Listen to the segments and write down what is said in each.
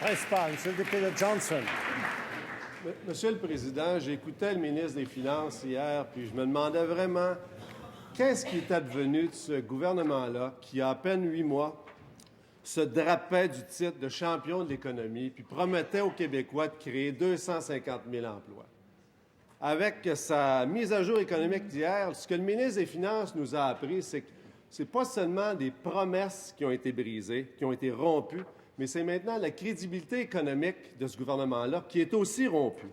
Principal, Monsieur le député de Johnson. Monsieur le Président, j'écoutais le ministre des Finances hier, puis je me demandais vraiment qu'est-ce qui est advenu de ce gouvernement-là qui, a à peine 8 mois, se drapait du titre de champion de l'économie, puis promettait aux Québécois de créer 250 000 emplois. Avec sa mise à jour économique d'hier, ce que le ministre des Finances nous a appris, c'est que ce n'est pas seulement des promesses qui ont été brisées, qui ont été rompues, mais c'est maintenant la crédibilité économique de ce gouvernement-là qui est aussi rompue.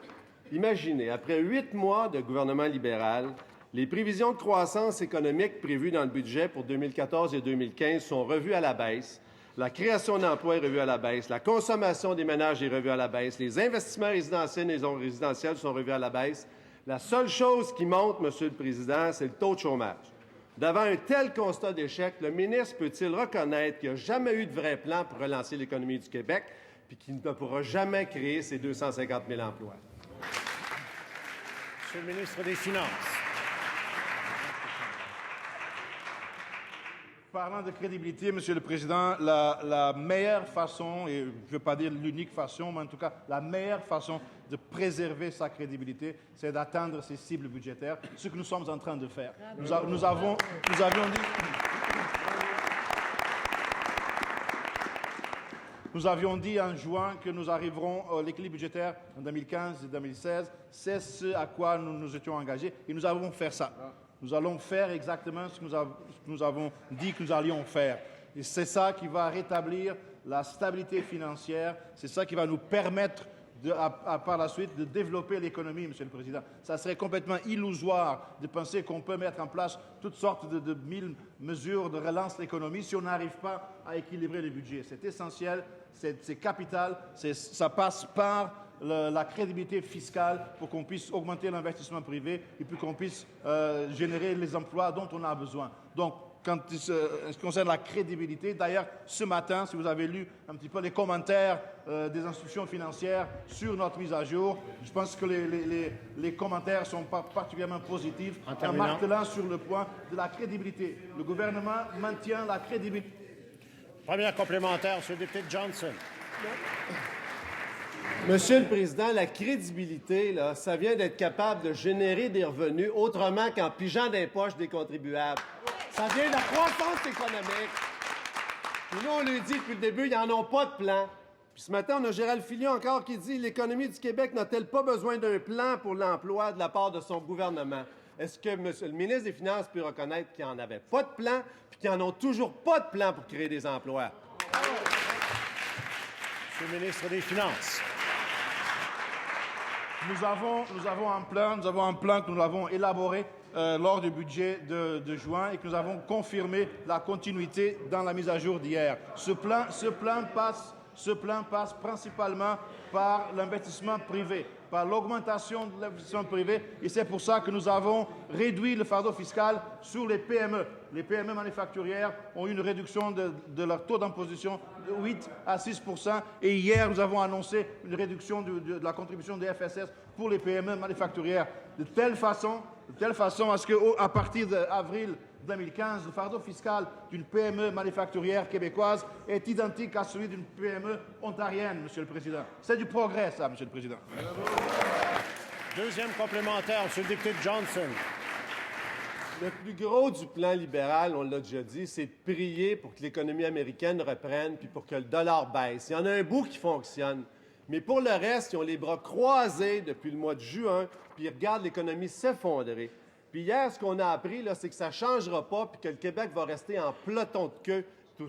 Imaginez, après 8 mois de gouvernement libéral, les prévisions de croissance économique prévues dans le budget pour 2014 et 2015 sont revues à la baisse. La création d'emplois est revue à la baisse. La consommation des ménages est revue à la baisse. Les investissements résidentiels et non résidentiels sont revus à la baisse. La seule chose qui monte, Monsieur le Président, c'est le taux de chômage. Devant un tel constat d'échec, le ministre peut-il reconnaître qu'il n'y a jamais eu de vrai plan pour relancer l'économie du Québec puis qu'il ne pourra jamais créer ces 250 000 emplois? Monsieur le ministre des Finances. Parlant de crédibilité, Monsieur le Président, la meilleure façon, et je ne veux pas dire l'unique façon, mais en tout cas la meilleure façon de préserver sa crédibilité, c'est d'atteindre ses cibles budgétaires, ce que nous sommes en train de faire. Nous avions dit en juin que nous arriverons à l'équilibre budgétaire en 2015 et 2016. C'est ce à quoi nous nous étions engagés et nous allons faire ça. Nous allons faire exactement ce que nous avons dit que nous allions faire. Et c'est ça qui va rétablir la stabilité financière. C'est ça qui va nous permettre, par la suite, de développer l'économie, Monsieur le Président. Ça serait complètement illusoire de penser qu'on peut mettre en place toutes sortes de 1000 mesures de relance de l'économie si on n'arrive pas à équilibrer le budget. C'est essentiel, c'est capital, ça passe par la crédibilité fiscale pour qu'on puisse augmenter l'investissement privé et puis qu'on puisse générer les emplois dont on a besoin. Donc, quand il se concerne la crédibilité, d'ailleurs, ce matin, si vous avez lu un petit peu les commentaires des institutions financières sur notre mise à jour, je pense que les commentaires sont particulièrement positifs en martelant sur le point de la crédibilité. Le gouvernement maintient la crédibilité. Première complémentaire, Monsieur le député de Johnson. Monsieur le Président, la crédibilité, là, ça vient d'être capable de générer des revenus autrement qu'en pigeant des poches des contribuables. Ça vient de la croissance économique. Puis nous, on lui dit depuis le début, ils n'en ont pas de plan. Puis ce matin, on a Gérald Filion encore qui dit « L'économie du Québec n'a-t-elle pas besoin d'un plan pour l'emploi de la part de son gouvernement? » Est-ce que le ministre des Finances peut reconnaître qu'il n'y en avait pas de plan puis qu'ils n'en ont toujours pas de plan pour créer des emplois? Monsieur le ministre des Finances. Nous avons un plan que nous avons élaboré lors du budget de juin et que nous avons confirmé la continuité dans la mise à jour d'hier. Ce plan passe principalement par l'investissement privé, par l'augmentation de l'investissement privé, et c'est pour ça que nous avons réduit le fardeau fiscal sur les PME. Les PME manufacturières ont eu une réduction de leur taux d'imposition de 8 à 6 %, et hier, nous avons annoncé une réduction de la contribution des FSS pour les PME manufacturières, de telle façon à ce qu'à partir d'avril 2015, le fardeau fiscal d'une PME manufacturière québécoise est identique à celui d'une PME ontarienne, Monsieur le Président. C'est du progrès, ça, Monsieur le Président. Deuxième complémentaire, Monsieur le député de Johnson. Le plus gros du plan libéral, on l'a déjà dit, c'est de prier pour que l'économie américaine reprenne puis pour que le dollar baisse. Il y en a un bout qui fonctionne. Mais pour le reste, ils ont les bras croisés depuis le mois de juin puis ils regardent l'économie s'effondrer. Puis hier, ce qu'on a appris, c'est que ça ne changera pas puis que le Québec va rester en peloton de queue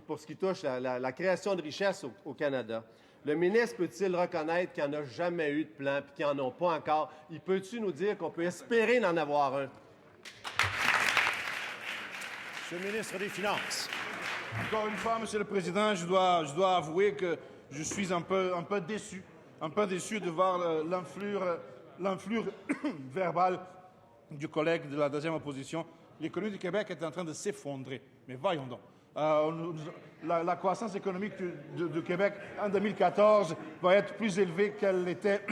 pour ce qui touche la création de richesse au Canada. Le ministre peut-il reconnaître qu'il n'y en a jamais eu de plan puis qu'il n'y en a pas encore? Il peut-tu nous dire qu'on peut espérer d'en avoir un? Monsieur le ministre des Finances. Encore une fois, Monsieur le Président, je dois avouer que je suis un peu déçu de voir l'enflure verbale du collègue de la deuxième opposition. L'économie du Québec est en train de s'effondrer. Mais voyons donc. La croissance économique du Québec en 2014 va être plus élevée qu'elle l'était.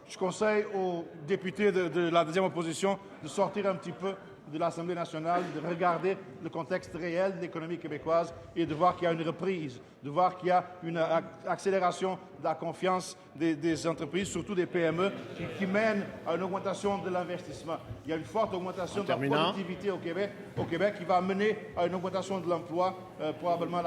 Je conseille aux députés de la deuxième opposition de sortir un petit peu de l'Assemblée nationale de regarder le contexte réel de l'économie québécoise et de voir qu'il y a une reprise, de voir qu'il y a une accélération de la confiance des entreprises, surtout des PME, qui mène à une augmentation de l'investissement. Il y a une forte augmentation de la productivité au Québec qui va mener à une augmentation de l'emploi, probablement